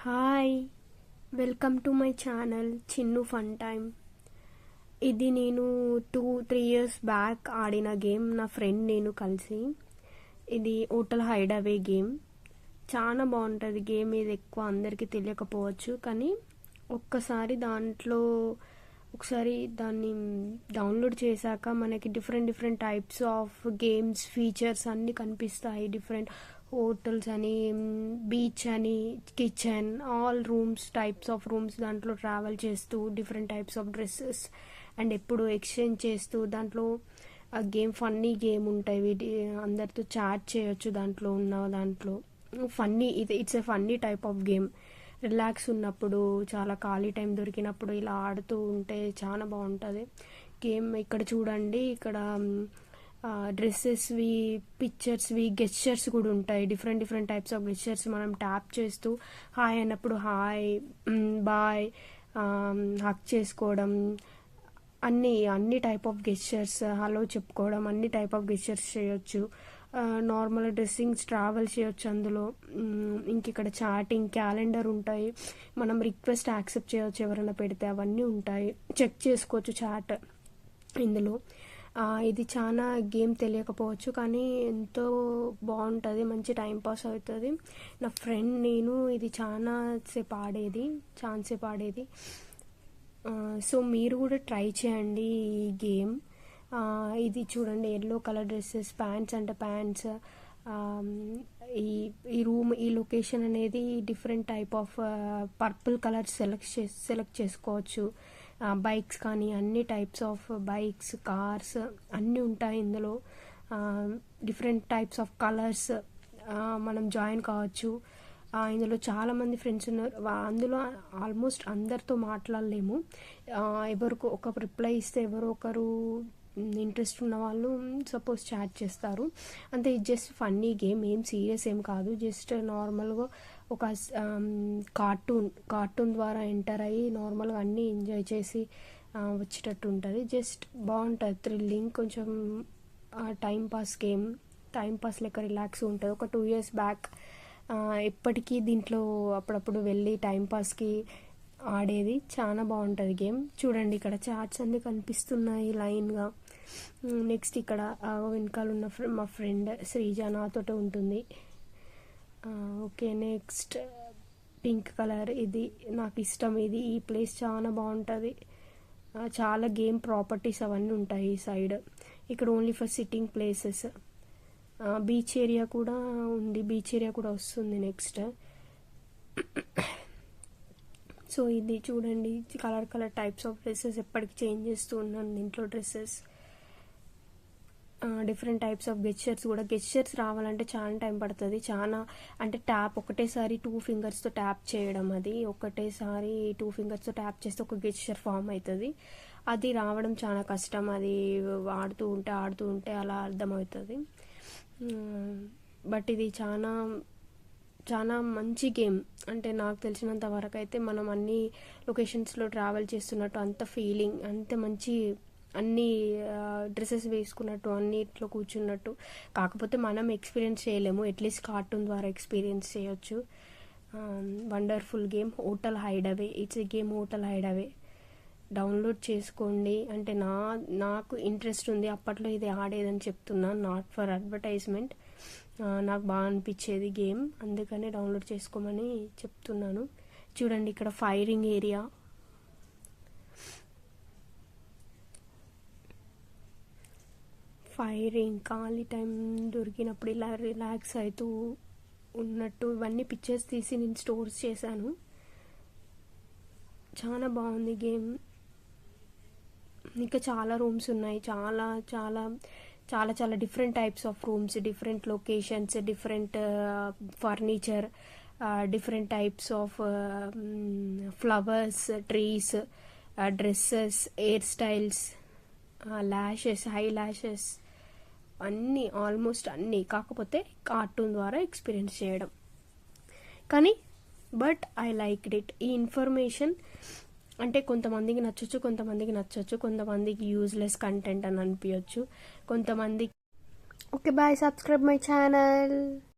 Hi, welcome to my channel Chinnu fun time. ఇది నేను 2-3 years back ఆడిన గేమ్, నా ఫ్రెండ్ నేను కలిసి. ఇది హోటల్ హైడ్ అవే గేమ్. చాలా బాగుంటుంది గేమ్. ఇది ఎక్కువ అందరికీ తెలియకపోవచ్చు, కానీ ఒకసారి దాన్ని డౌన్లోడ్ చేశాక మనకి different types of games features అన్నీ కనిపిస్తాయి. డిఫరెంట్ హోటల్స్ అని, బీచ్ అని, kitchen, all rooms, types of rooms, దాంట్లో ట్రావెల్ చేస్తూ different types of dresses and ఎప్పుడు ఎక్స్చేంజ్ చేస్తూ, దాంట్లో ఆ గేమ్ ఫన్నీ గేమ్ ఉంటాయి. అందరితో చాట్ చేయొచ్చు దాంట్లో funny. It's a funny type of game. Relax ఉన్నప్పుడు, చాలా ఖాళీ టైం దొరికినప్పుడు ఇలా ఆడుతూ ఉంటే చాలా బాగుంటుంది గేమ్. ఇక్కడ చూడండి, ఇక్కడ డ్రెస్సెస్వి, పిక్చర్స్వి, గెస్చర్స్ కూడా ఉంటాయి. డిఫరెంట్ టైప్స్ ఆఫ్ గెస్చర్స్ మనం ట్యాప్ చేస్తూ హాయ్ అన్నప్పుడు హాయ్, బాయ్, హక్ చేసుకోవడం, అన్ని టైప్ ఆఫ్ గెస్చర్స్, హలో చెప్పుకోవడం, అన్ని టైప్ ఆఫ్ గెస్చర్స్ చేయొచ్చు. నార్మల్ డ్రెస్సింగ్స్ ట్రావెల్ చేయొచ్చు అందులో. ఇంక ఇక్కడ చాటింగ్, క్యాలెండర్ ఉంటాయి. మనం రిక్వెస్ట్ యాక్సెప్ట్ చేయొచ్చు ఎవరైనా పెడితే, అవన్నీ ఉంటాయి. చెక్ చేసుకోవచ్చు చాట్ ఇందులో. ఇది చాలా గేమ్ తెలియకపోవచ్చు, కానీ ఎంతో బాగుంటుంది, మంచి టైం పాస్ అవుతుంది. నా ఫ్రెండ్ నేను ఇది చాలా సేపు ఆడేది. సో మీరు కూడా ట్రై చేయండి ఈ గేమ్. ఇది చూడండి, ఎల్లో కలర్ డ్రెస్సెస్, ప్యాంట్స్ అంటే ప్యాంట్స్. ఈ రూమ్, ఈ లొకేషన్ అనేది different type of purple colour select చేసుకోవచ్చు. బైక్స్ కానీ, అన్ని టైప్స్ ఆఫ్ బైక్స్, కార్స్ అన్నీ ఉంటాయి ఇందులో. డిఫరెంట్ టైప్స్ ఆఫ్ కలర్స్ మనం జాయిన్ కావచ్చు. ఇందులో చాలామంది ఫ్రెండ్స్ ఉన్నారు. అందులో ఆల్మోస్ట్ అందరితో మాట్లాడలేము. ఎవరికి ఒక రిప్లై ఇస్తే ఎవరో ఒకరు ఇంట్రెస్ట్ ఉన్న వాళ్ళు సపోజ్ చాట్ చేస్తారు అంతే. ఇది జస్ట్ ఫన్నీ గేమ్, ఏం సీరియస్ ఏం కాదు. జస్ట్ నార్మల్గా ఒక కార్టూన్ ద్వారా ఎంటర్ అయ్యి నార్మల్గా అన్నీ ఎంజాయ్ చేసి వచ్చేటట్టు ఉంటుంది. జస్ట్ బాగుంటుంది, థ్రిల్లింగ్, కొంచెం time pass game. Time pass లెక్క రిలాక్స్ ఉంటుంది. ఒక 2 ఇయర్స్ బ్యాక్ ఎప్పటికీ దీంట్లో అప్పుడప్పుడు వెళ్ళి టైంపాస్కి ఆడేది. చాలా బాగుంటుంది గేమ్. చూడండి, ఇక్కడ చార్ట్స్ అన్నీ కనిపిస్తున్నాయి లైన్గా. నెక్స్ట్ ఇక్కడ వెనకాల ఉన్న మా ఫ్రెండ్ శ్రీజ నాతోటే ఉంటుంది. ఓకే, నెక్స్ట్ పింక్ కలర్, ఇది నాకు ఇష్టం. ఈ ప్లేస్ చాలా బాగుంటుంది. చాలా గేమ్ ప్రాపర్టీస్ అవన్నీ ఉంటాయి ఈ సైడ్. ఇక్కడ only for sitting places. Beach area కూడా ఉంది, బీచ్ ఏరియా కూడా వస్తుంది నెక్స్ట్. సో ఇది చూడండి, కలర్ టైప్స్ ఆఫ్ డ్రెస్సెస్ ఎప్పటికి చేంజ్ చేస్తూ ఉన్నాను దీంట్లో dresses. Different types of gestures రావాలంటే చాలా టైం పడుతుంది. చాలా అంటే ఒకటేసారి 2 ఫింగర్స్తో ట్యాప్ చేయడం. అది ఒకటేసారి 2 ఫింగర్స్తో ట్యాప్ చేస్తే ఒక గెస్చర్ ఫామ్ అవుతుంది. అది రావడం చాలా కష్టం. అది ఆడుతూ ఉంటే అలా అర్థమవుతుంది. బట్ ఇది చాలా మంచి గేమ్. అంటే నాకు తెలిసినంత వరకు అయితే మనం అన్ని లొకేషన్స్లో ట్రావెల్ చేస్తున్నట్టు అంత ఫీలింగ్, అంత మంచి, అన్ని డ్రెస్సెస్ వేసుకున్నట్టు, అన్నిట్లో కూర్చున్నట్టు. కాకపోతే మనం ఎక్స్పీరియన్స్ చేయలేము, అట్లీస్ట్ కార్టూన్ ద్వారా ఎక్స్పీరియన్స్ చేయొచ్చు. Wonderful game, hotel hide away. It's a game, hotel hide away. Download చేసుకోండి. అంటే నాకు ఇంట్రెస్ట్ ఉంది, అప్పట్లో ఇది ఆడేదని చెప్తున్నాను, నాట్ ఫర్ అడ్వర్టైజ్మెంట్. నాకు బాగా అనిపించేది గేమ్, అందుకనే డౌన్లోడ్ చేసుకోమని చెప్తున్నాను. చూడండి, ఇక్కడ ఫైరింగ్ ఏరియా. ఫైరింగ్, ఖాళీ టైం దొరికినప్పుడు ఇలా రిలాక్స్ అవుతూ ఉన్నట్టు ఇవన్నీ పిక్చర్స్ తీసి నేను స్టోర్స్ చేశాను. చాలా బాగుంది గేమ్. ఇంకా చాలా రూమ్స్ ఉన్నాయి. చాలా different types of rooms, different locations, different furniture, different types of flowers, trees, dresses, hair styles, lashes, high lashes, అన్నీ, ఆల్మోస్ట్ అన్నీ. కాకపోతే కార్టూన్ ద్వారా ఎక్స్పీరియన్స్ చేయడం. కానీ బట్ ఐ లైక్ ఇట్. ఈ ఇన్ఫర్మేషన్ అంటే కొంతమందికి నచ్చొచ్చు, కొంతమందికి యూజ్లెస్ కంటెంట్ అని అనిపించవచ్చు, కొంతమందికి. Okay, bye. Subscribe my channel.